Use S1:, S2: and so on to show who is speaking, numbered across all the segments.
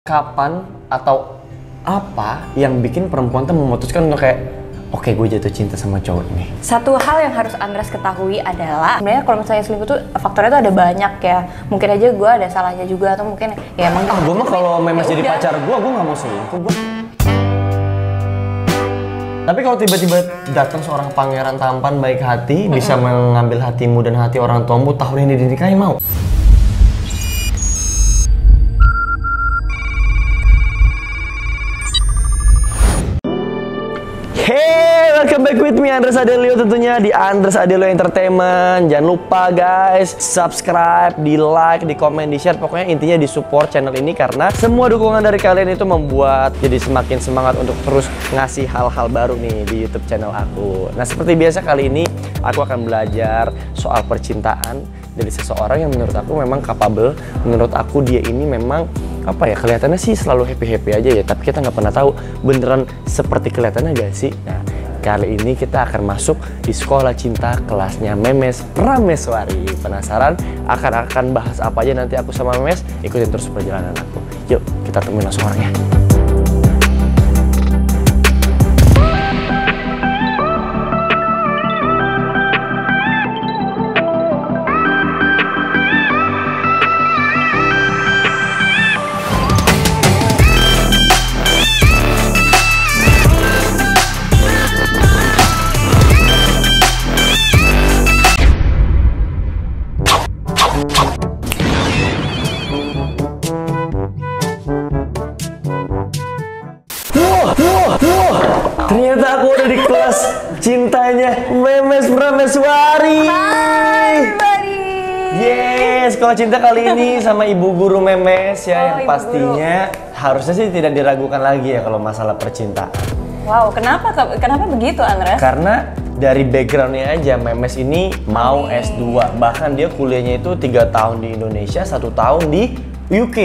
S1: Kapan atau apa yang bikin perempuan tuh memutuskan untuk kayak oke, gue jatuh cinta sama cowok ini?
S2: Satu hal yang harus Andres ketahui adalah sebenarnya kalau misalnya selingkuh tuh faktornya tuh ada banyak ya. Mungkin aja gue ada salahnya juga atau mungkin ya emang
S1: gue mah kalau Memes jadi pacar gue nggak mau selingkuh gue. Tapi kalau tiba-tiba datang seorang pangeran tampan baik hati, bisa mengambil hatimu dan hati orang tuamu, tahun ini dinikahi, mau? Hey, welcome back with me Andres Adelio tentunya di Andres Adelio Entertainment. Jangan lupa guys, subscribe, di like, di komen, di share. Pokoknya intinya di support channel ini karena semua dukungan dari kalian itu membuat jadi semakin semangat untuk terus ngasih hal-hal baru nih di YouTube channel aku. Nah, seperti biasa kali ini aku akan belajar soal percintaan dari seseorang yang menurut aku memang capable. Menurut aku dia ini memang apa ya, kelihatannya sih selalu happy-happy aja ya, tapi kita nggak pernah tahu beneran seperti kelihatannya gak sih. Nah, kali ini kita akan masuk di sekolah cinta kelasnya Memes Prameswari. Penasaran akan bahas apa aja nanti aku sama Memes? Ikutin terus perjalanan aku. Yuk kita temuin langsung orangnya. Ternyata aku udah di kelas cintanya Memes Prameswari.
S2: Hai, buddy.
S1: Yes, sekolah cinta kali ini sama ibu guru Memes ya, yang
S2: Ibu
S1: pastinya harusnya sih tidak diragukan lagi ya kalau masalah percintaan.
S2: Wow, kenapa begitu Andres?
S1: Karena dari backgroundnya aja Memes ini mau S2, bahkan dia kuliahnya itu 3 tahun di Indonesia, 1 tahun di UK,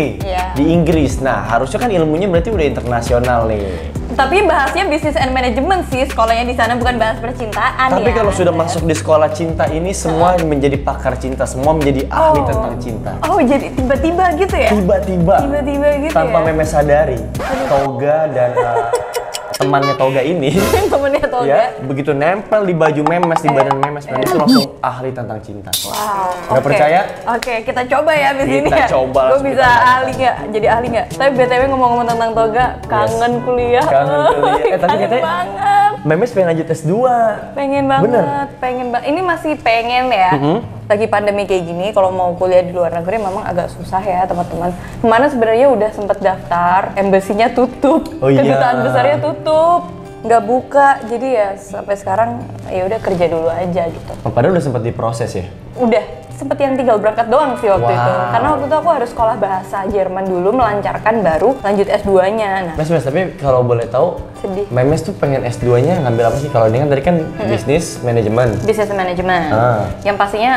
S1: di Inggris. Nah, harusnya kan ilmunya berarti udah internasional nih.
S2: Tapi bahasnya business and management sih, sekolahnya di sana bukan bahas percintaan.
S1: Tapi
S2: ya,
S1: kalau sudah masuk di sekolah cinta ini semua menjadi pakar cinta, semua menjadi ahli tentang cinta.
S2: Oh, jadi tiba-tiba gitu ya?
S1: Tiba-tiba
S2: Gitu
S1: tanpa
S2: ya?
S1: Memes sadari, Toga dan temannya Toga ini
S2: temennya Toga
S1: ya, begitu nempel di baju Memes, di badan Memes, Memes itu langsung ahli tentang cinta.
S2: Wow.
S1: Nggak percaya?
S2: Oke, kita coba ya abis ini
S1: Kita
S2: ya.
S1: coba
S2: Gue
S1: langsung
S2: bisa
S1: kita
S2: ahli nggak? Jadi ahli nggak? Tapi BTW ngomong-ngomong tentang Toga, kangen kuliah.
S1: Kangen kuliah. Tapi
S2: Kangen
S1: katanya
S2: banget.
S1: Memes pengen lanjut S2.
S2: Pengen banget,
S1: Bener?
S2: pengen banget. Ini masih pengen ya. Lagi pandemi kayak gini, kalau mau kuliah di luar negeri memang agak susah ya teman-teman. Kemana sebenarnya udah sempet daftar, embassy-nya tutup,
S1: Oh iya.
S2: kedutaan besarnya tutup, nggak buka. Jadi ya sampai sekarang ya udah kerja dulu aja gitu.
S1: Padahal udah sempat diproses ya.
S2: Udah sempet yang tinggal berangkat doang sih waktu itu. Karena waktu itu aku harus sekolah bahasa Jerman dulu, melancarkan baru lanjut S2-nya. Nah,
S1: Mes, tapi kalau boleh tahu,
S2: sedih.
S1: Memes tuh pengen S2-nya ngambil apa sih? Kalau dia kan tadi kan bisnis manajemen.
S2: Business management. Yang pastinya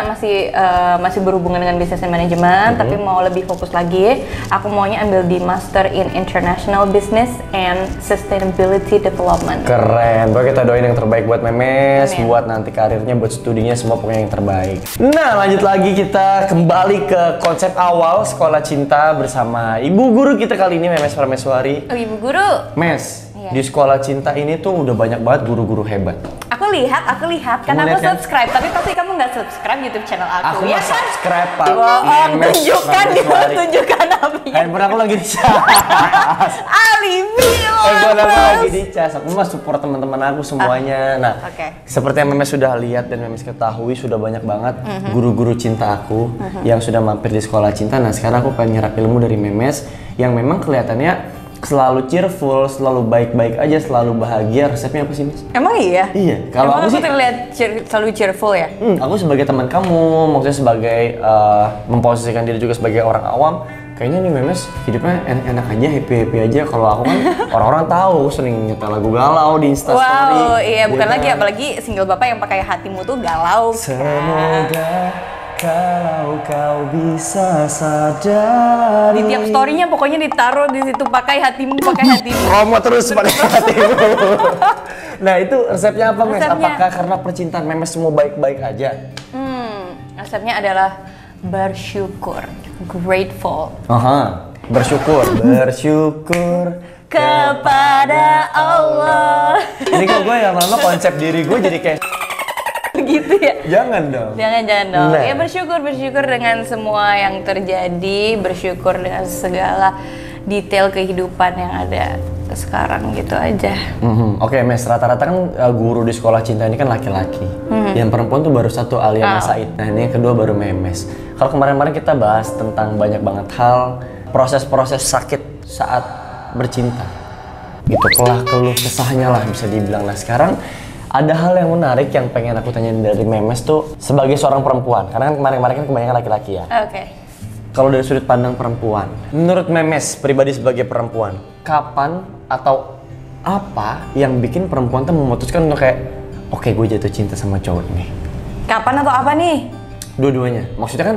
S2: masih berhubungan dengan business and management, tapi mau lebih fokus lagi. Aku maunya ambil di Master in International Business and Sustainability Development.
S1: Keren, pokoknya kita doain yang terbaik buat Memes,
S2: Amin.
S1: buat nanti karirnya, buat studinya, semua pokoknya yang terbaik. Nah, lanjut lagi kita kembali ke konsep awal sekolah cinta bersama ibu guru kita kali ini, Memes Prameswari.
S2: Oh, Ibu Guru.
S1: Mes,
S2: Iya.
S1: di sekolah cinta ini tuh udah banyak banget guru-guru hebat.
S2: Aku lihat, karena
S1: lihat
S2: aku
S1: kan?
S2: subscribe, tapi pasti kamu nggak subscribe YouTube channel aku,
S1: Aku
S2: ya
S1: mah
S2: kan?
S1: subscribe, Pak.
S2: Bohong,
S1: Memes
S2: tunjukkan
S1: Prameswari.
S2: apa ya?
S1: Handphone aku lagi dicas.
S2: Alibi loh.
S1: Handphone aku lagi dicas. Aku mah support teman-teman aku semuanya. Nah, seperti yang Memes sudah lihat dan Memes ketahui, sudah banyak banget guru-guru cinta aku yang sudah mampir di sekolah cinta. Nah, sekarang aku pengen nyerap ilmu dari Memes yang memang kelihatannya selalu cheerful, selalu baik-baik aja, selalu bahagia. Resepnya apa sih, Mas?
S2: Emang iya?
S1: Iya. Kalau
S2: Emang
S1: aku sih
S2: terlihat selalu cheerful ya?
S1: aku sebagai teman kamu, maksudnya sebagai memposisikan diri juga sebagai orang awam, kayaknya nih Memes hidupnya enak-enak aja, happy-happy aja. Kalau aku kan orang-orang tahu aku sering nyetel lagu galau di Instastory.
S2: Wow, iya bukan
S1: gitu
S2: lagi,
S1: kan.
S2: apalagi single bapak yang pakai hatimu tuh galau.
S1: Semoga kalau kau bisa sadari.
S2: Di tiap story-nya pokoknya ditaruh di situ, pakai hatimu.
S1: Promo terus pakai hatimu. Nah, itu resepnya apa, Mes?
S2: Resepnya.
S1: Apakah karena percintaan Memes semua baik-baik aja?
S2: Resepnya adalah bersyukur, grateful.
S1: Bersyukur
S2: kepada Allah.
S1: Ini kok gue lama-lama konsep diri gue jadi kayak
S2: Gitu ya?
S1: jangan dong.
S2: Jangan dong.
S1: Nah.
S2: Ya bersyukur dengan semua yang terjadi, bersyukur dengan segala detail kehidupan yang ada sekarang gitu aja.
S1: Oke, Mes, rata-rata kan guru di sekolah cinta ini kan laki-laki. Yang perempuan tuh baru satu, Alia Said. Nah, ini yang kedua baru Memes. Kalau kemarin-kemarin kita bahas tentang banyak banget hal, proses-proses sakit saat bercinta. Gitu, keluh kesahnya lah bisa dibilang. Nah, sekarang ada hal yang menarik yang pengen aku tanyain dari Memes tuh sebagai seorang perempuan. Karena kan kemarin-kemarin kan kebanyakan laki-laki ya.
S2: Oke.
S1: Kalau dari sudut pandang perempuan, menurut Memes pribadi sebagai perempuan, kapan atau apa yang bikin perempuan tuh memutuskan untuk kayak, oke, gue jatuh cinta sama cowok ini?
S2: Kapan atau apa nih?
S1: Dua-duanya. Maksudnya kan,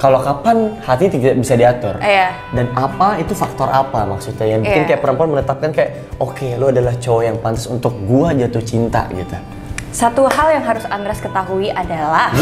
S1: kalau kapan hati tidak bisa diatur.
S2: Iya.
S1: Dan apa itu faktor apa maksudnya yang bikin kayak perempuan menetapkan kayak, oke, lo adalah cowok yang pantas untuk gue jatuh cinta gitu.
S2: Satu hal yang harus Andres ketahui adalah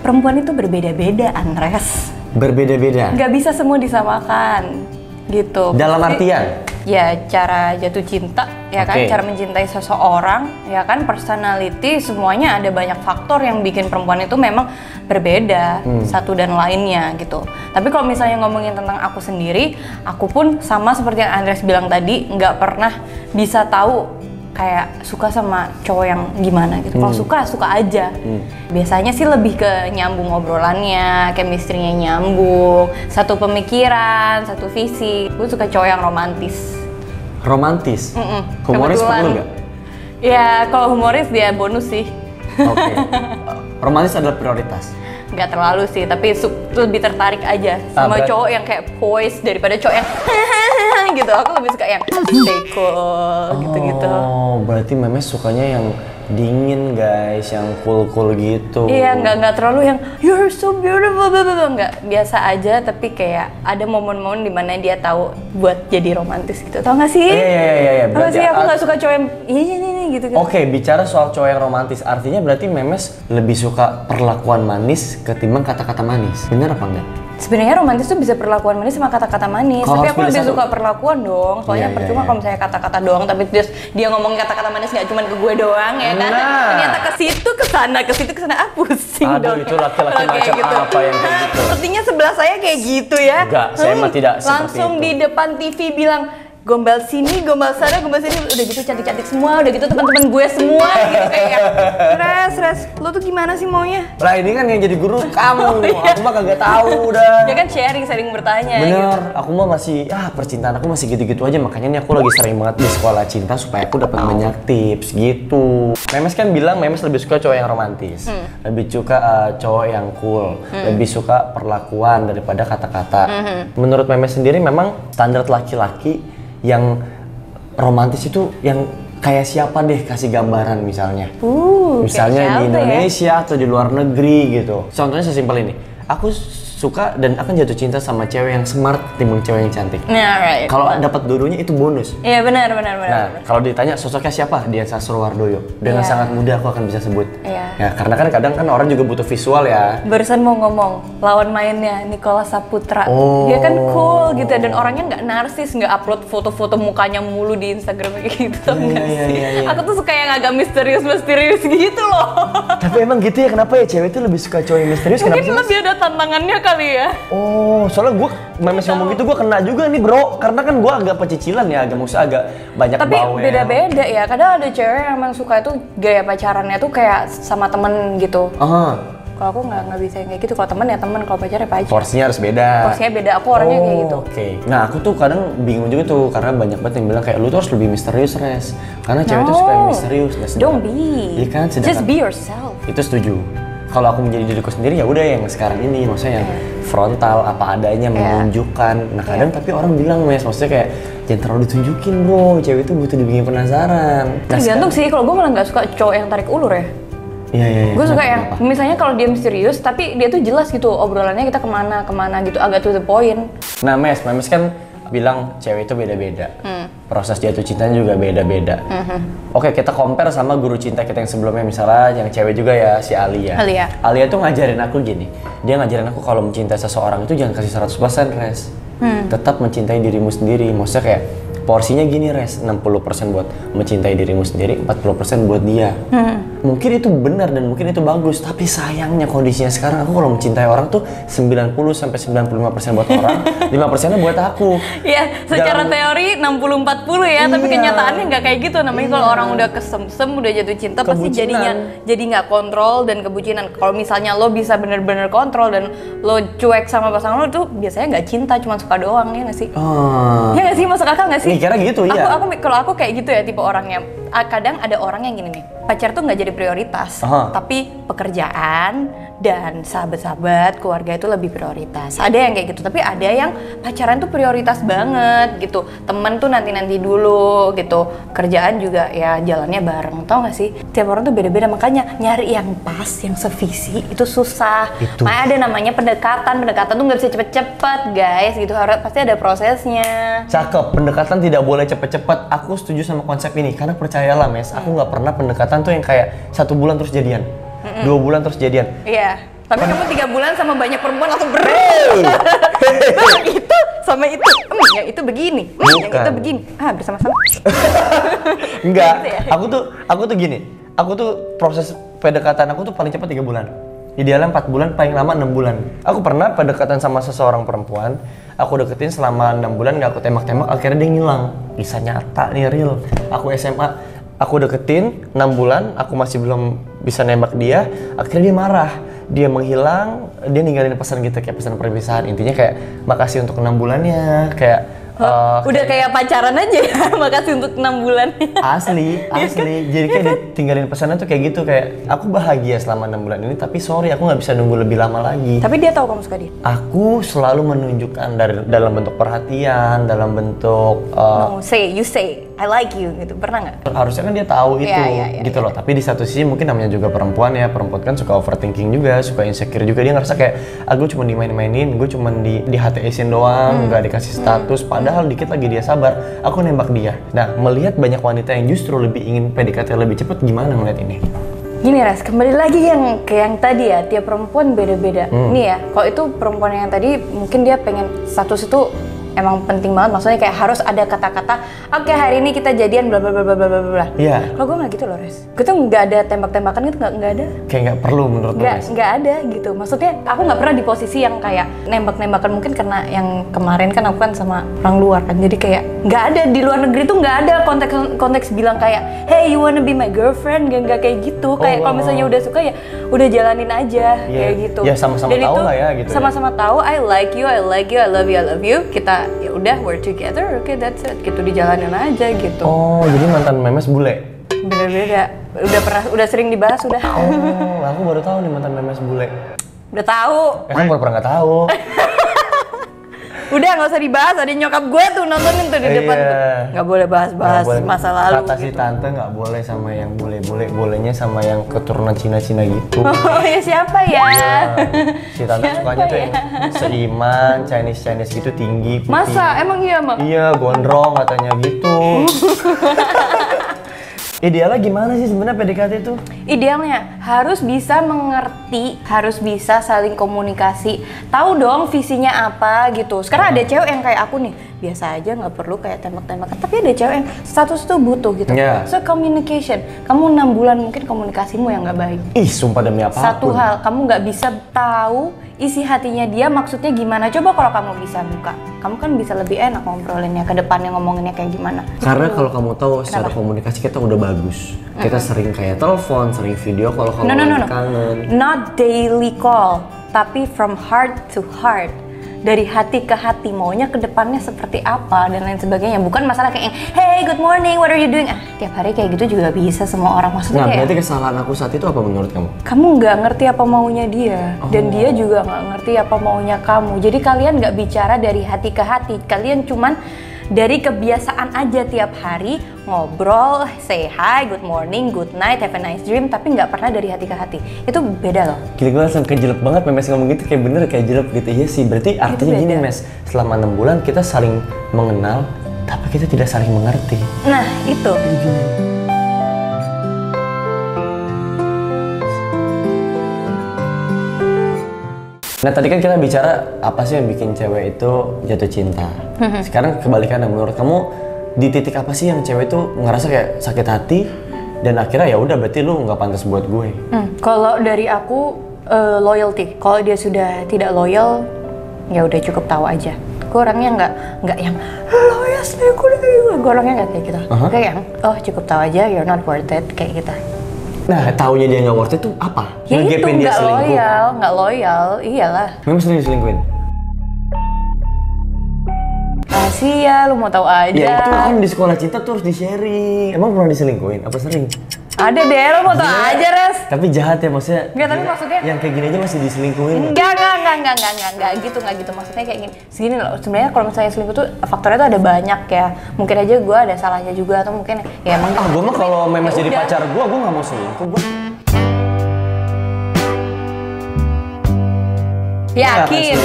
S2: perempuan itu berbeda-beda, Andres.
S1: Berbeda-beda.
S2: Nggak bisa semua disamakan, gitu.
S1: Dalam artian?
S2: Ya cara jatuh cinta, ya kan, cara mencintai seseorang, ya kan, personality, semuanya ada banyak faktor yang bikin perempuan itu memang berbeda satu dan lainnya gitu. Tapi kalau misalnya ngomongin tentang aku sendiri, aku pun sama seperti yang Andres bilang tadi, nggak pernah bisa tahu kayak suka sama cowok yang gimana gitu. Kalau suka aja. Biasanya sih lebih ke nyambung obrolannya, chemistry-nya nyambung, satu pemikiran, satu visi. Gue suka cowok yang romantis.
S1: Romantis? Humoris perlu nggak?
S2: Ya kalau humoris dia bonus sih.
S1: Oke. Romantis adalah prioritas?
S2: Nggak terlalu sih, tapi lebih tertarik aja sama cowok yang kayak poise daripada cowok yang gitu. Aku lebih suka yang stay cool gitu-gitu.
S1: Oh, berarti Memes sukanya yang dingin guys, yang cool gitu.
S2: Iya, nggak terlalu yang you're so beautiful, nggak, biasa aja. Tapi kayak ada momen-momen dimana dia tahu buat jadi romantis gitu. Tau nggak sih?
S1: Iya.
S2: Tau sih, aku nggak suka cowok yang ini gitu.
S1: Oke, bicara soal cowok yang romantis, artinya berarti Memes lebih suka perlakuan manis ketimbang kata-kata manis. Benar apa enggak?
S2: Sebenarnya romantis tuh bisa perlakuan manis sama kata-kata manis.
S1: Kalo
S2: tapi aku lebih suka perlakuan dong. Soalnya percuma kalau misalnya kata-kata doang, tapi dia ngomongin kata-kata manis nggak cuma ke gue doang ya kan. Ternyata ke situ ke sana, pusing.
S1: Aduh,
S2: dong.
S1: itu laki-laki macam
S2: gitu.
S1: apa yang kayak gitu?
S2: Sepertinya sebelah saya kayak gitu ya.
S1: Enggak, saya mah tidak seperti
S2: langsung
S1: itu.
S2: Di depan TV bilang gombal sini, gombal sana, gombal sini, udah gitu cantik-cantik semua, udah gitu teman-teman gue semua gitu kayak Res, lo tuh gimana sih maunya?
S1: Lah ini kan yang jadi guru kamu, aku mah kagak tahu udah.
S2: Dia kan sharing bertanya.
S1: Bener,
S2: gitu.
S1: aku mah masih, percintaan aku masih gitu-gitu aja, makanya nih aku lagi sering banget di sekolah cinta supaya aku dapat banyak tips gitu. Memes kan bilang Memes lebih suka cowok yang romantis, lebih suka cowok yang cool, lebih suka perlakuan daripada kata-kata. Menurut Memes sendiri memang standar laki-laki yang romantis itu yang kayak siapa deh, kasih gambaran misalnya. Misalnya di Indonesia atau di luar negeri gitu. Contohnya sesimpel ini. Aku suka dan akan jatuh cinta sama cewek yang smart ketimbang cewek yang cantik.
S2: Nah, right.
S1: Kalau dapat dua-duanya itu bonus.
S2: Iya benar.
S1: Nah, kalau ditanya sosoknya siapa? Dian Sastrowardoyo. Dengan sangat mudah aku akan bisa sebut.
S2: Iya.
S1: Ya, karena kan kadang kan orang juga butuh visual ya.
S2: Barusan mau ngomong lawan mainnya Nicholas Saputra. Dia kan cool gitu dan orangnya nggak narsis, nggak upload foto-foto mukanya mulu di Instagram kayak gitu.
S1: Iya.
S2: Aku tuh suka yang agak misterius gitu loh.
S1: Tapi emang gitu ya, kenapa ya cewek itu lebih suka cowok yang misterius?
S2: Mungkin lebih ada tantangannya kali ya.
S1: Oh, soalnya gue Memes ngomong gitu gue kena juga nih bro, karena kan gue agak pecicilan ya, agak banyak
S2: tapi
S1: bau ya.
S2: beda-beda ya, kadang ada cewek yang emang suka itu gaya pacarannya tuh kayak sama temen gitu. Kalau aku nggak bisa yang kayak gitu, kalau temen ya temen, kalau pacar ya pacar.
S1: Porsinya harus beda.
S2: Porsinya beda, aku orangnya kayak gitu.
S1: Oke. Nah aku tuh kadang bingung juga tuh, karena banyak banget yang bilang kayak lu tuh harus lebih misterius Res, karena cewek tuh suka yang misterius.
S2: Don't be.
S1: Iya kan,
S2: Just be yourself.
S1: Itu setuju. Kalau aku menjadi diriku sendiri ya udah yang sekarang ini, maksudnya yang frontal apa adanya, menunjukkan. Nah kadang tapi orang bilang maksudnya kayak jangan terlalu ditunjukin bro, cewek itu butuh dibikin penasaran.
S2: Tergantung sih, kalau gue malah nggak suka cowok yang tarik ulur ya.
S1: Iya.
S2: Gue suka yang misalnya kalau dia misterius tapi dia tuh jelas gitu obrolannya, kita kemana gitu, agak to the point.
S1: Nah Memes kan bilang cewek itu beda-beda, proses jatuh cintanya juga beda-beda. Oke, kita compare sama guru cinta kita yang sebelumnya, misalnya yang cewek juga ya, si Alia. Alia tuh ngajarin aku gini, dia ngajarin aku kalau mencintai seseorang itu jangan kasih 100% Res. Tetap mencintai dirimu sendiri. Maksudnya kayak porsinya gini Res, 60% buat mencintai dirimu sendiri, 40% buat dia. Mungkin itu benar dan mungkin itu bagus, tapi sayangnya kondisinya sekarang aku kalau mencintai orang tuh 90-95% buat orang, 5%-nya buat aku.
S2: Iya, secara teori 60-40 ya, tapi kenyataannya nggak kayak gitu. Namanya kalau orang udah kesemsem, udah jatuh cinta, pasti jadi nggak kontrol dan kebucinan. Kalau misalnya lo bisa bener-bener kontrol dan lo cuek sama pasangan lo tuh biasanya nggak cinta, cuma suka doang, ya nggak sih? Ya nggak sih, masuk akal nggak sih?
S1: Kira gitu ya.
S2: Kalau aku kayak gitu ya tipe orangnya. Kadang ada orang yang gini nih, pacar tuh nggak jadi prioritas, tapi pekerjaan dan sahabat-sahabat, keluarga itu lebih prioritas. Ada yang kayak gitu, tapi ada yang pacaran tuh prioritas banget gitu. Temen tuh nanti-nanti dulu gitu. Kerjaan juga ya jalannya bareng, tau gak sih? Tiap orang tuh beda-beda, makanya nyari yang pas, yang sevisi itu susah. Makanya ada namanya pendekatan tuh nggak bisa cepet-cepet guys gitu, harus pasti ada prosesnya.
S1: Cakep, pendekatan tidak boleh cepet-cepet. Aku setuju sama konsep ini, karena percayalah Mes, aku nggak pernah pendekatan tuh yang kayak 1 bulan terus jadian. 2 bulan terus jadian.
S2: Iya, tapi kamu 3 bulan sama banyak perempuan langsung itu sama itu, yang itu begini, yang itu begini, bersama-sama.
S1: Enggak, gitu ya? aku tuh gini, aku tuh proses pendekatan aku tuh paling cepat 3 bulan. Idealnya 4 bulan, paling lama 6 bulan. Aku pernah pendekatan sama seseorang perempuan, aku deketin selama 6 bulan, nggak aku tembak-tembak, akhirnya dia ngilang. Kisah nyata nih, real. Aku SMA, aku deketin 6 bulan, aku masih belum bisa nembak dia, akhirnya dia marah. Dia menghilang, dia ninggalin pesan gitu, kayak pesan perpisahan. Intinya kayak, makasih untuk 6 bulannya, kayak
S2: udah kayak pacaran aja ya, makasih untuk 6 bulan.
S1: Asli. Jadi kayak ditinggalin pesannya tuh kayak gitu, kayak aku bahagia selama 6 bulan ini, tapi sorry aku nggak bisa nunggu lebih lama lagi.
S2: Tapi dia tahu kamu suka dia?
S1: Aku selalu menunjukkan dalam bentuk perhatian, dalam bentuk
S2: no, you say I like you gitu, pernah nggak?
S1: Harusnya kan dia tahu itu, gitu loh. Tapi di satu sisi mungkin namanya juga perempuan ya, perempuan kan suka overthinking juga, suka insecure juga. Dia ngerasa kayak, aku cuma dimain-mainin, gue cuma di HTS-in doang, nggak dikasih status. Padahal dikit lagi dia sabar, aku nembak dia. Nah, melihat banyak wanita yang justru lebih ingin PDKT lebih cepat, gimana ngeliat ini?
S2: Gini Ras, kembali lagi yang tadi ya, tiap perempuan beda-beda. Nih ya, kalau itu perempuan yang tadi mungkin dia pengen status itu emang penting banget, maksudnya kayak harus ada kata-kata, oke, hari ini kita jadian bla bla bla bla bla bla.
S1: Iya.
S2: Kalau gue nggak gitu loh Res, gue tuh nggak ada tembak-tembakan gitu, nggak ada.
S1: Kayak nggak perlu menurut gue.
S2: Nggak ada gitu, maksudnya aku nggak pernah di posisi yang kayak nembak-nembakan, mungkin karena yang kemarin kan aku kan sama orang luar kan, jadi kayak nggak ada di luar negeri tuh nggak ada konteks bilang kayak, hey you wanna be my girlfriend, nggak kayak gitu. Kayak kalau misalnya udah suka ya udah jalanin aja, kayak gitu.
S1: Ya sama-sama tahu lah ya gitu.
S2: Sama-sama tahu, I like you, I love you. Kita ya udah we're together, okay that's it, gitu, dijalanin aja gitu.
S1: Oh, jadi mantan memes bule?
S2: Beda-beda, udah sering dibahas udah.
S1: Oh, aku baru tahu nih mantan memes bule.
S2: Udah tahu.
S1: Kan baru pernah nggak tahu.
S2: Udah nggak usah dibahas, ada nyokap gue tuh nontonin tuh di depan tuh. Nggak boleh bahas masa lalu.
S1: Kata si tante nggak boleh sama yang bule-bule, bolehnya sama yang keturunan Cina-Cina gitu.
S2: Oh ya siapa ya?
S1: Iya. Si tante sukanya tuh yang seiman, Chinese gitu, tinggi, putih.
S2: Masa? Emang iya Mak?
S1: Iya, gondrong katanya gitu. Idealnya gimana sih sebenarnya PDKT itu?
S2: Idealnya harus bisa mengerti, harus bisa saling komunikasi, tahu dong visinya apa gitu. Sekarang ada cewek yang kayak aku nih, biasa aja nggak perlu kayak tembak-tembakan, tapi ada cewek yang status tuh butuh gitu. So communication, kamu 6 bulan mungkin komunikasimu yang nggak baik.
S1: Ih, sumpah demi apapun.
S2: Satu hal, kamu nggak bisa tahu isi hatinya dia maksudnya gimana. Coba kalau kamu bisa buka, kamu kan bisa lebih enak ngobrolinnya ke depannya, ngomonginnya kayak gimana.
S1: Karena kalau kamu tahu secara komunikasi kita udah bagus. Kita sering kayak telepon, sering video kalau kangen.
S2: Not daily call, tapi from heart to heart. Dari hati ke hati, maunya ke depannya seperti apa dan lain sebagainya. Bukan masalah kayak hey good morning, what are you doing? Tiap hari kayak gitu juga bisa semua orang. Maksudnya
S1: kayak, berarti kesalahan aku saat itu apa menurut kamu?
S2: Kamu nggak ngerti apa maunya dia, dan dia juga nggak ngerti apa maunya kamu. Jadi kalian nggak bicara dari hati ke hati, kalian cuman dari kebiasaan aja tiap hari ngobrol, say hi, good morning, good night, have a nice dream, tapi nggak pernah dari hati ke hati. Itu beda loh.
S1: Gila, gue langsung kejelek banget Memes ngomong gitu, kayak bener kayak jelek gitu. Iya sih, berarti artinya gini Mes, selama 6 bulan kita saling mengenal, tapi kita tidak saling mengerti.
S2: Nah, itu.
S1: Nah tadi kan kita bicara apa sih yang bikin cewek itu jatuh cinta. Sekarang kebalikannya, menurut kamu di titik apa sih yang cewek itu ngerasa kayak sakit hati dan akhirnya ya udah berarti lu nggak pantas buat gue?
S2: Kalau dari aku loyalty. Kalau dia sudah tidak loyal, ya udah cukup tahu aja. Gue orangnya nggak yang lo ya selingkuh deh. Gue orangnya nggak kayak gitu. Kayak yang cukup tahu aja, you're not worth it kayak gitu.
S1: Nah taunya dia nggak worth it tuh apa?
S2: Ya itu nggak loyal, iyalah.
S1: Memang sering diselingkuhin?
S2: Rahasia, lu mau tahu aja.
S1: Ya itu kan di sekolah cinta tuh harus di-sharing. Emang pernah diselingkuhin? Apa sering?
S2: Ada deh, lu mau tahu aja, Res.
S1: Tapi jahat ya maksudnya.
S2: Enggak, tapi maksudnya
S1: yang kayak gini aja masih diselingkuhin.
S2: Enggak gitu. Maksudnya kayak gini. Segini loh, sebenarnya kalau misalnya selingkuh tuh faktornya tuh ada banyak ya. Mungkin aja gue ada salahnya juga atau mungkin ya emang.
S1: Gue mah kalau Memes jadi pacar gue nggak mau selingkuh.
S2: Yakin.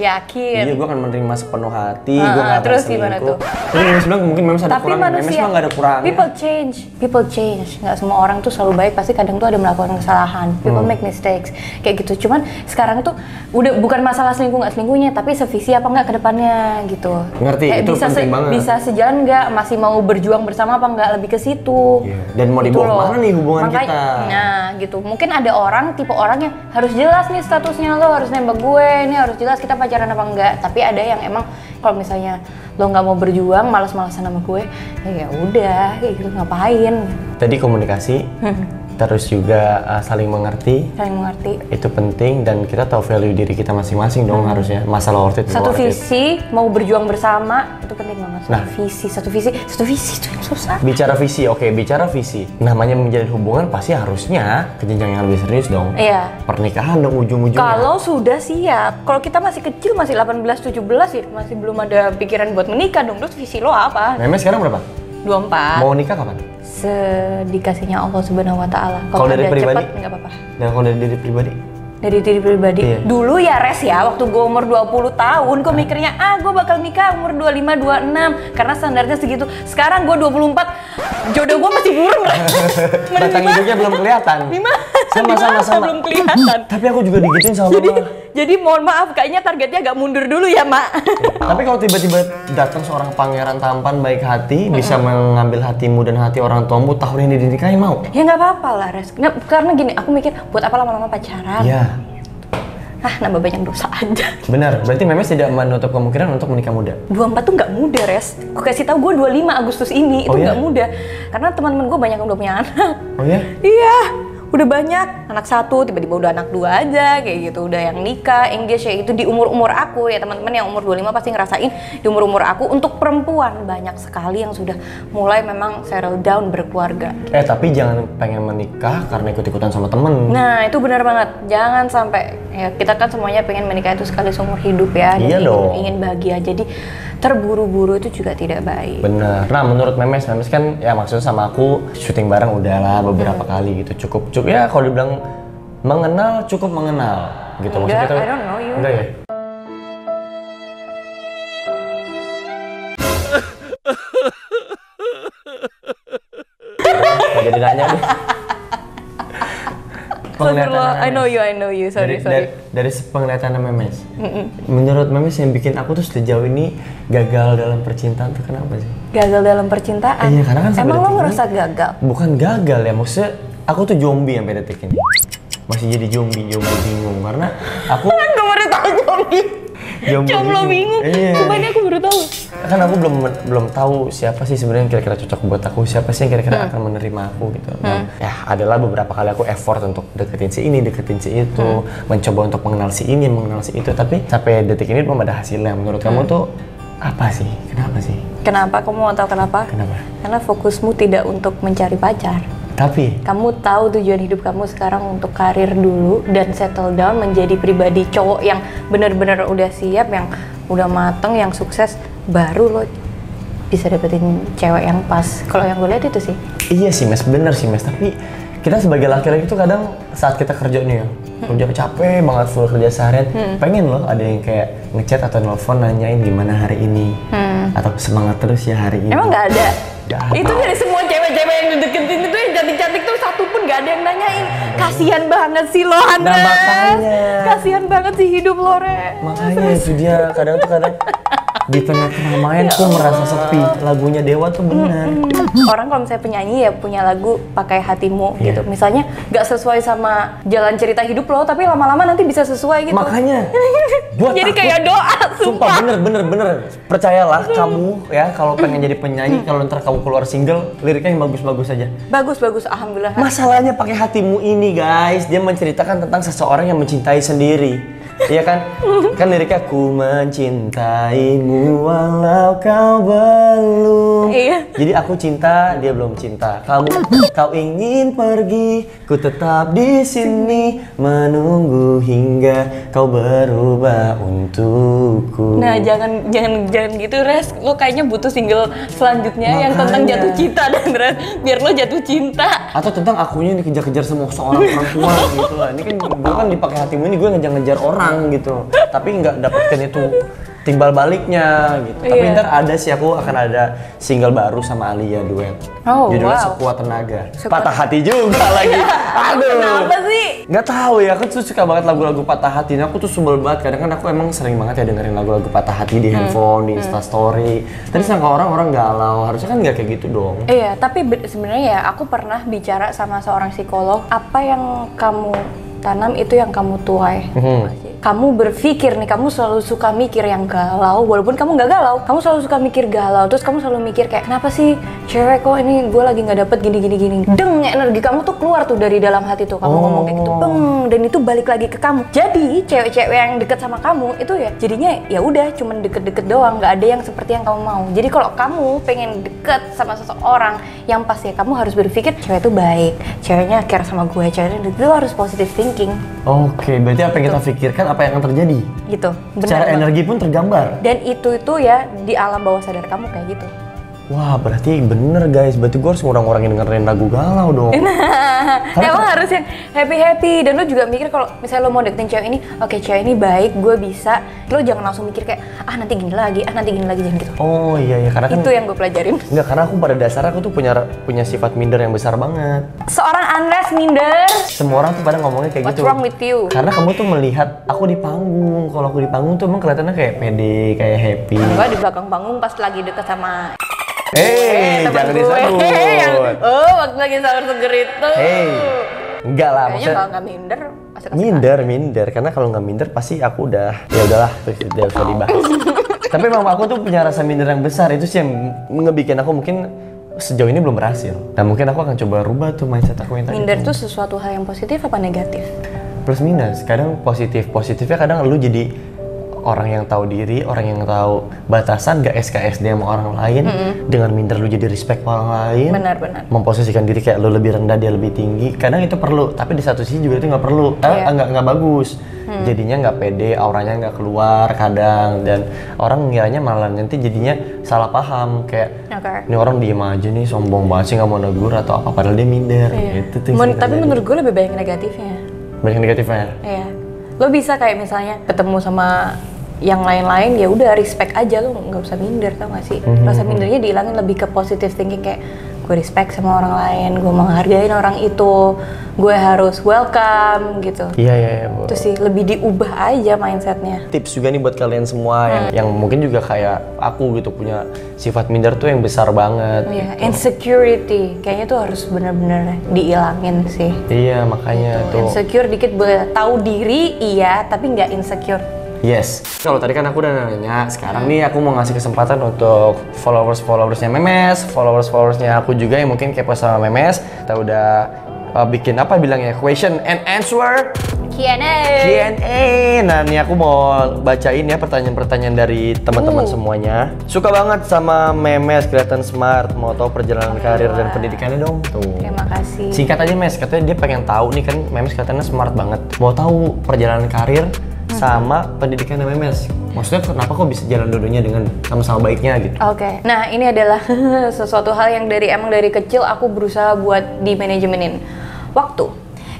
S1: Iya, gue akan menerima sepenuh hati. Gue nggak akan
S2: terus
S1: selingkuh.
S2: gimana tuh?
S1: Tapi Memes bilang mungkin Memes ada kurang. Memes mah nggak ada kurang.
S2: People change. Nggak semua orang tuh selalu baik. Pasti kadang tuh ada melakukan kesalahan. People make mistakes. Kayak gitu. Cuman sekarang tuh udah bukan masalah selingkuh nggak selingkuhnya, tapi sevisi apa nggak ke depannya gitu.
S1: Ngerti? Kayak itu penting banget.
S2: Bisa sejalan nggak? Masih mau berjuang bersama apa nggak? Lebih ke situ.
S1: Yeah. Dan mau
S2: gitu
S1: dibawa mana nih hubungan kita?
S2: Nah gitu. Mungkin ada orang tipe orang yang harus jelas nih statusnya, lo harus nembak gue, ini harus jelas kita pacaran apa enggak. Tapi ada yang emang kalau misalnya lo nggak mau berjuang, malas-malasan sama gue, ya udah kayak gitu, ngapain.
S1: Tadi komunikasi, terus juga saling mengerti. Itu penting dan kita tahu value diri kita masing-masing dong harusnya. Masalah worth it.
S2: Satu visi, mau berjuang bersama, itu penting banget. Satu visi itu yang susah.
S1: Bicara visi, bicara visi. Namanya menjalin hubungan pasti harusnya ke jenjang yang lebih serius dong.
S2: Iya.
S1: Pernikahan dong ujung-ujungnya.
S2: Kalau sudah siap, kalau kita masih kecil, masih 18-17 ya, masih belum ada pikiran buat menikah dong. Terus visi lo apa?
S1: Memes sekarang berapa?
S2: 24.
S1: Mau nikah kapan?
S2: Sedikasihnya Allah Subhanahu wa Ta'ala.
S1: Kalau dari pribadi?
S2: Cepet, nggak apa-apa.
S1: Dan kalau dari diri pribadi?
S2: Dari diri pribadi?
S1: Iya.
S2: Dulu ya Res ya, waktu gue umur 20 tahun, gue mikirnya gue bakal nikah umur 25-26 karena standarnya segitu. Sekarang gue 24, jodoh gue masih burung lah.
S1: Batang hidungnya belum kelihatan. Sama.
S2: Belum kelihatan.
S1: Tapi aku juga digituin sama mama.
S2: Jadi mohon maaf, kayaknya targetnya agak mundur dulu ya, Mak.
S1: Tapi kalau tiba-tiba datang seorang pangeran tampan baik hati, bisa mengambil hatimu dan hati orang tuamu, tahun ini dinikahin mau?
S2: Ya nggak apa-apa lah, Res. Karena gini, aku mikir buat apa lama-lama pacaran?
S1: Iya.
S2: Nambah banyak dosa aja.
S1: Benar, berarti Memes tidak menutup kemungkinan untuk menikah muda.
S2: 24 tuh nggak muda, Res. Gue kasih tahu gue 25 Agustus ini, itu nggak muda. Karena teman-teman gue banyak yang udah punya anak.
S1: Oh ya?
S2: Iya. Udah banyak, anak 1, tiba-tiba udah anak 2 aja, kayak gitu. Udah yang nikah, engage, ya itu di umur-umur aku ya, teman-teman yang umur 25 pasti ngerasain di umur-umur aku. Untuk perempuan, banyak sekali yang sudah mulai memang settle down, berkeluarga.
S1: Tapi jangan pengen menikah karena ikut-ikutan sama temen.
S2: Nah, itu benar banget. Jangan sampai, ya kita kan semuanya pengen menikah itu sekali seumur hidup ya.
S1: Iya
S2: dan
S1: dong.
S2: ingin bahagia, jadi terburu-buru itu juga tidak baik.
S1: Bener. Nah menurut Memes kan ya maksudnya sama aku syuting bareng udah lah beberapa kali gitu. Cukup ya kalau dibilang mengenal cukup mengenal gitu.
S2: Enggak,
S1: maksudnya
S2: I don't know you.
S1: Enggak ya? Jadi nanya nih.
S2: I know you, sorry.
S1: Dari penglihatan Memes, menurut Memes yang bikin aku tuh sejauh ini gagal dalam percintaan tuh kenapa sih?
S2: Gagal dalam percintaan?
S1: Iya, karena kan
S2: emang lo ngerasa gagal?
S1: Bukan gagal ya, maksudnya aku tuh zombie sampai detik ini. Masih jadi zombie bingung karena aku
S2: kan gak baru tahu zombie. Jomblo bingung.
S1: Iya.
S2: Cuma ini aku baru tahu.
S1: Kan aku belum tahu siapa sih sebenarnya kira-kira cocok buat aku, siapa sih yang kira-kira akan menerima aku gitu. Ya adalah beberapa kali aku effort untuk deketin si ini, deketin si itu, mencoba untuk mengenal si ini, mengenal si itu, tapi sampai detik ini belum ada hasilnya. Menurut kamu tuh apa sih? Kenapa sih?
S2: Kenapa? Kamu mau tahu kenapa?
S1: Kenapa?
S2: Karena fokusmu tidak untuk mencari pacar.
S1: Tapi
S2: kamu tahu tujuan hidup kamu sekarang untuk karir dulu dan settle down menjadi pribadi cowok yang benar-benar udah siap, yang udah mateng, yang sukses, baru lo bisa dapetin cewek yang pas. Kalau yang gue lihat itu sih.
S1: Iya sih Mas, bener sih Mas. Tapi kita sebagai laki-laki itu kadang saat kita kerja nih ya, udah capek banget full kerja seharian, pengen loh ada yang kayak ngechat atau nelfon nanyain gimana hari ini, atau semangat terus ya hari ini.
S2: Emang nggak ada?
S1: Gak ada.
S2: Itu dari semua cewek-cewek yang dideketin itu yang cantik-cantik tuh satu pun nggak ada yang nanyain. Kasian banget sih lo, Andres.
S1: Nah, makanya.
S2: Kasian banget sih hidup lo, Re.
S1: Makanya itu dia kadang di tengah keramaian tuh merasa sepi. Lagunya Dewa tuh benar.
S2: Orang kalau misalnya penyanyi ya punya lagu pakai hatimu gitu. Misalnya nggak sesuai sama jalan cerita hidup lo, tapi lama-lama nanti bisa sesuai gitu.
S1: Makanya gua
S2: jadi
S1: takut.
S2: kayak doa,
S1: Sumpah bener. Percayalah kamu ya kalau pengen jadi penyanyi, kalau ntar kamu keluar single, liriknya yang bagus-bagus aja.
S2: Bagus, alhamdulillah.
S1: Masalahnya pakai hatimu ini guys, dia menceritakan tentang seseorang yang mencintai sendiri. Iya kan? Kan liriknya ku mencintaimu walau kau belum.
S2: Iya.
S1: Jadi aku cinta, dia belum cinta. Kau ingin pergi, ku tetap di sini menunggu hingga kau berubah untukku.
S2: Nah, jangan gitu, Res. Lo kayaknya butuh single selanjutnya yang tentang jatuh cinta dan Res, biar lo jatuh cinta.
S1: Atau tentang akunya dikejar-kejar sama seorang perempuan gitu lah. Ini kan gue kan dipakai hatimu ini gue ngejar-ngejar orang gitu, tapi nggak dapetin itu timbal baliknya gitu. Tapi ntar ada sih, aku akan ada single baru sama Alia duet. Judulnya Sekuat Tenaga. Patah hati juga lagi. Aduh.
S2: Kenapa sih?
S1: Nggak tahu ya, aku tuh suka banget lagu-lagu patah hati. Nah, aku tuh sebel banget. Kadang kan aku emang sering banget ya dengerin lagu-lagu patah hati di handphone, di Instastory. Tadi sangka orang galau, harusnya kan nggak kayak gitu dong.
S2: Iya, tapi sebenarnya ya aku pernah bicara sama seorang psikolog. Apa yang kamu tanam itu yang kamu tuai. Kamu berpikir nih, kamu selalu suka mikir yang galau, walaupun kamu nggak galau, kamu selalu suka mikir galau, terus kamu selalu mikir kayak kenapa sih cewek kok ini gue lagi nggak dapet gini. Deng, energi kamu tuh keluar tuh dari dalam hati tuh, kamu ngomong kayak gitu, beng, dan itu balik lagi ke kamu. Jadi cewek-cewek yang deket sama kamu itu ya jadinya ya udah cuman deket-deket doang, nggak ada yang seperti yang kamu mau. Jadi kalau kamu pengen deket sama seseorang, yang pasti ya kamu harus berpikir cewek itu baik, ceweknya care sama gue, ceweknya itu harus positive thinking.
S1: Oke, berarti apa yang kita pikirkan apa yang akan terjadi
S2: gitu, benar.
S1: Secara energi pun tergambar.
S2: Dan itu ya di alam bawah sadar kamu kayak gitu.
S1: Wah, berarti bener guys, berarti gue harus ngurang-ngurangin dengerin lagu galau dong.
S2: Emang harus yang happy, dan lo juga mikir kalau misalnya lo mau deketin cewek ini, oke, cewek ini baik, gue bisa. Lo jangan langsung mikir kayak nanti gini lagi, jangan gitu.
S1: Oh iya, karena kan
S2: itu yang gue pelajarin.
S1: Enggak, karena aku pada dasarnya aku tuh punya sifat minder yang besar banget.
S2: Seorang Andres minder.
S1: Semua orang tuh pada ngomongnya kayak gitu.
S2: What's wrong with you?
S1: Karena kamu tuh melihat aku di panggung. Kalau aku di panggung tuh emang kelihatannya kayak pede, kayak happy.
S2: Enggak, di belakang panggung pas lagi deket sama
S1: jangan disebut.
S2: Waktu lagi sahur seger itu.
S1: Enggak lah,
S2: maksudnya kalau nggak
S1: minder. Karena kalau nggak minder pasti aku udah, ya udahlah, tidak usah dibahas. Tapi memang aku tuh punya rasa minder yang besar, itu sih yang ngebikin aku mungkin sejauh ini belum berhasil. Dan mungkin aku akan coba rubah tuh mindset aku yang tadi.
S2: Minder tuh sesuatu hal yang positif apa negatif?
S1: Plus minus, kadang positifnya kadang lu jadi orang yang tahu diri, orang yang tahu batasan, gak SKSD sama orang lain. Dengan minder lu jadi respect orang lain.
S2: Benar.
S1: Memposisikan diri kayak lu lebih rendah, dia lebih tinggi. Kadang itu perlu, tapi di satu sisi juga itu nggak perlu. Nggak bagus. Jadinya nggak pede, auranya nggak keluar kadang, dan orang ngiranya malah nanti jadinya salah paham kayak ini orang diem aja nih, sombong banget sih, nggak mau negur atau apa, padahal dia minder. Gitu tuh.
S2: Tapi menurut gue lebih banyak negatifnya.
S1: Banyak negatifnya.
S2: Iya. Lo bisa kayak misalnya ketemu sama yang lain-lain, ya udah respect aja, lo nggak usah minder, tau gak sih? Rasa mindernya dihilangin, lebih ke positive thinking kayak gue respect sama orang lain, gue menghargai orang itu, gue harus welcome gitu.
S1: Iya.
S2: Itu sih lebih diubah aja mindsetnya.
S1: Tips juga nih buat kalian semua yang mungkin juga kayak aku gitu, punya sifat minder tuh yang besar banget.
S2: Iya,
S1: gitu.
S2: Insecurity kayaknya tuh harus benar-benar dihilangin sih.
S1: Iya, makanya
S2: tuh. Insecure dikit, boleh tahu diri iya, tapi nggak insecure.
S1: Yes. Kalau tadi kan aku udah nanya, sekarang nih aku mau ngasih kesempatan untuk followersnya Memes, followersnya aku juga yang mungkin kepo sama Memes. Kita udah bikin apa bilangnya, question and answer. Q&A. Nah, nih aku mau bacain ya pertanyaan-pertanyaan dari teman-teman semuanya. Suka banget sama Memes, kelihatan smart, mau tahu perjalanan karir dan pendidikannya dong. Tuh.
S2: Terima kasih.
S1: Singkat aja Mes, katanya dia pengen tahu nih kan Memes kelihatannya smart banget. Mau tahu perjalanan karir sama pendidikan Memes. Maksudnya kenapa kok bisa jalan dua-duanya dengan sama-sama baiknya gitu?
S2: Oke. Nah, ini adalah sesuatu hal yang emang dari kecil aku berusaha buat di manajemenin waktu.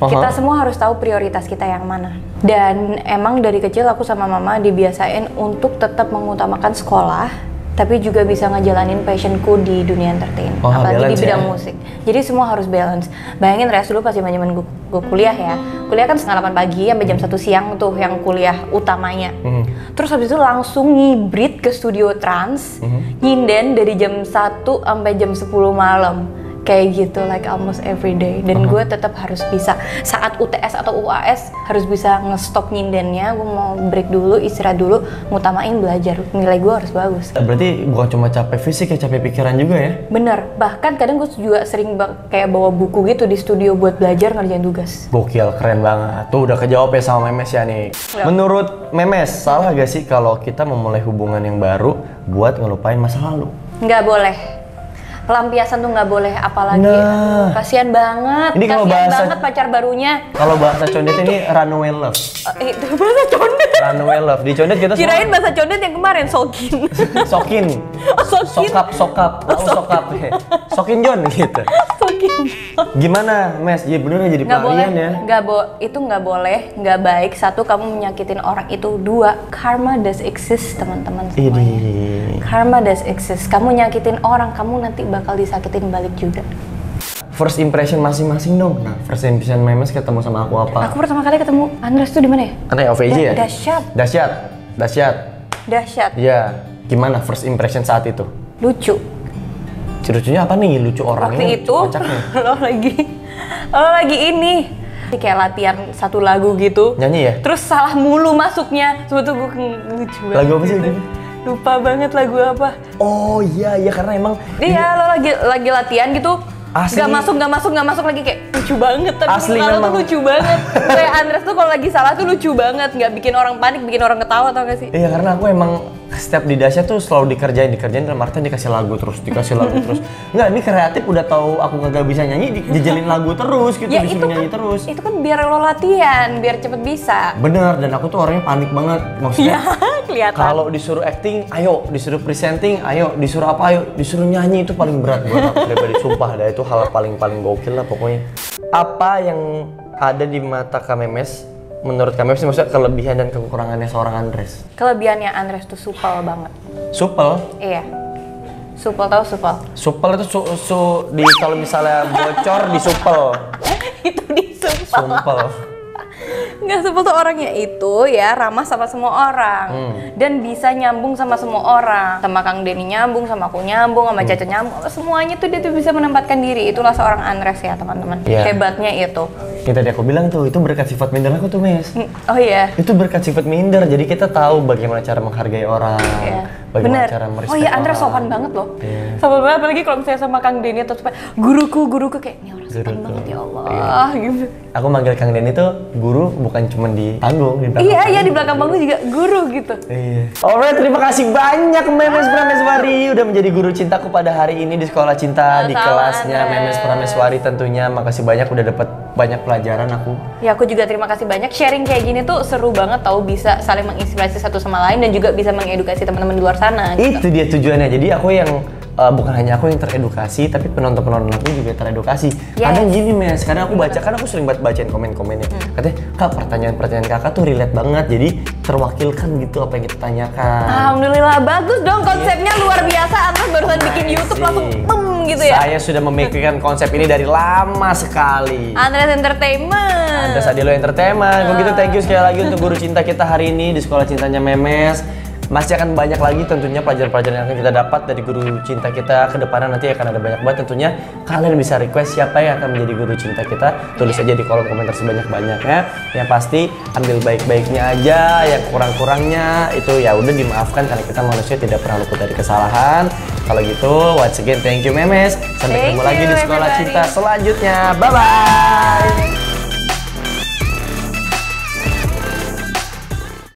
S2: Kita semua harus tahu prioritas kita yang mana. Dan emang dari kecil aku sama mama dibiasain untuk tetap mengutamakan sekolah, tapi juga bisa ngejalanin passionku di dunia entertain, apalagi di bidang musik. Jadi semua harus balance. Bayangin Res, dulu pas zaman gue kuliah ya, kuliah kan setengah 8 pagi sampai jam 1 siang tuh yang kuliah utamanya. Terus habis itu langsung ngibrit ke studio trans, nyinden dari jam 1 sampai jam 10 malam. Kayak gitu, like almost every day. Dan gue tetap harus bisa saat UTS atau UAS harus bisa nge-stop nyindennya. Gue mau break dulu, istirahat dulu, ngutamain belajar. Nilai gue harus bagus.
S1: Berarti bukan cuma capek fisik ya, capek pikiran juga ya?
S2: Bener, bahkan kadang gue juga sering kayak bawa buku gitu di studio buat belajar ngerjain tugas.
S1: Gokil, keren banget. Tuh udah kejawab ya sama Memes ya nih. Menurut Memes, salah gak sih kalau kita memulai hubungan yang baru buat ngelupain masa lalu?
S2: Nggak boleh. Pelampiasan tuh nggak boleh, apalagi kasihan banget.
S1: Ini kalau bahasa
S2: banget pacar barunya.
S1: Kalau bahasa condet ini runaway love.
S2: Itu bahasa condet.
S1: Runaway love. Di condet kita
S2: kirain bahasa condet yang kemarin sokin.
S1: Sokin. Sokap. Sokin John gitu.
S2: Sokin.
S1: Gimana, Mes? Ya bener jadi pelarian ya.
S2: Itu nggak boleh, nggak baik. Satu, kamu menyakitin orang itu. Dua, karma does exist, teman-teman semuanya. Karma does exist. Kamu nyakitin orang, kamu nanti bakal disakitin balik juga.
S1: First impression masing-masing dong. Nah, first impression Memes ketemu sama aku apa?
S2: Aku pertama kali ketemu Andres tuh di mana ya?
S1: Karena OVJ ya?
S2: Dahsyat.
S1: Iya. Gimana first impression saat itu?
S2: Lucu.
S1: Lucunya apa nih? Lucu orangnya?
S2: Waktu itu lo lagi ini kayak latihan satu lagu gitu.
S1: Nyanyi ya?
S2: Terus salah mulu masuknya. Sebetulnya gue lucu banget.
S1: Lagu apa sih itu?
S2: Lupa banget lagu apa.
S1: Oh iya karena emang
S2: lo lagi latihan gitu. Asli. Gak masuk lagi, kayak lucu banget.
S1: Asli
S2: kalau tuh lucu banget. Kayak Andres tuh kalau lagi salah tuh lucu banget, nggak bikin orang panik, bikin orang ketawa, tau gak sih?
S1: Iya, karena aku emang setiap di Dahsyat tuh selalu dikerjain dalam artian dikasih lagu terus. Nggak, ini kreatif udah tahu aku kagak bisa nyanyi, dijejelin lagu terus gitu,
S2: ya,
S1: disuruh nyanyi terus.
S2: Itu kan biar lo latihan, biar cepet bisa.
S1: Bener, dan aku tuh orangnya panik banget. Maksudnya
S2: kelihatan.
S1: Kalau disuruh acting, ayo, disuruh presenting, ayo, disuruh apa, ayo, disuruh nyanyi, itu paling berat buat aku pribadi. Sumpah dah, itu hal paling gokil lah pokoknya. Apa yang ada di mata Kak Memes, menurut Kak Memes, maksudnya kelebihan dan kekurangannya seorang Andres?
S2: Kelebihannya Andres tuh supel banget.
S1: Supel?
S2: Iya. Supel, tau supel?
S1: Supel itu kalau misalnya bocor di supel.
S2: Itu di supel.
S1: Sumpel.
S2: Nggak, supel tuh orangnya itu ya ramah sama semua orang dan bisa nyambung sama semua orang. Sama Kang Denny nyambung, sama aku nyambung, sama Caca nyambung, semuanya tuh dia tuh bisa menempatkan diri. Itulah seorang Andres ya teman-teman. Hebatnya itu. Yang
S1: tadi aku bilang tuh, itu berkat sifat minder aku tuh, Mes.
S2: Oh iya.
S1: Itu berkat sifat minder, jadi kita tahu bagaimana cara menghargai orang, bagaimana cara merespek orang.
S2: Oh iya, Andres sopan banget loh. Sopan banget, apalagi kalau misalnya sama Kang Denny atau guruku kayak, ini orang sopan banget ya Allah, gitu.
S1: Aku manggil Kang Denny tuh guru, bukan cuma di panggung, di belakang.
S2: Iya, di belakang panggung juga guru gitu.
S1: Iya. Alright, terima kasih banyak Memes Prameswari udah menjadi guru cintaku pada hari ini di Sekolah Cinta, di kelasnya Memes Prameswari tentunya. Makasih banyak udah dapat banyak pelajaran aku. Ya, aku juga terima kasih banyak. Sharing kayak gini tuh seru banget, tahu bisa saling menginspirasi satu sama lain dan juga bisa mengedukasi teman-teman di luar sana. Gitu. Itu dia tujuannya. Jadi aku yang bukan hanya aku yang teredukasi, tapi penonton-penonton aku juga teredukasi. Kadang gini, Mes, kadang aku baca, kan aku sering bacain komen-komennya. Katanya, Kak, pertanyaan-pertanyaan kakak tuh relate banget, jadi terwakilkan gitu apa yang kita tanyakan. Alhamdulillah, bagus dong konsepnya, luar biasa. Andres barusan bikin YouTube langsung gitu ya. Saya sudah memikirkan konsep ini dari lama sekali. Andres Entertainment. Andres Adelo Entertainment. Kalau gitu thank you sekali lagi untuk guru cinta kita hari ini di Sekolah Cintanya Memes. Masih akan banyak lagi tentunya pelajaran-pelajaran yang akan kita dapat dari guru cinta kita ke depannya. Nanti akan ada banyak banget tentunya. Kalian bisa request siapa yang akan menjadi guru cinta kita. Tulis aja di kolom komentar sebanyak-banyaknya. Yang pasti ambil baik-baiknya aja, yang kurang-kurangnya itu ya udah dimaafkan karena kita manusia tidak pernah luput dari kesalahan. Kalau gitu, once again thank you Memes. Sampai ketemu lagi di Sekolah Cinta selanjutnya. Bye-bye.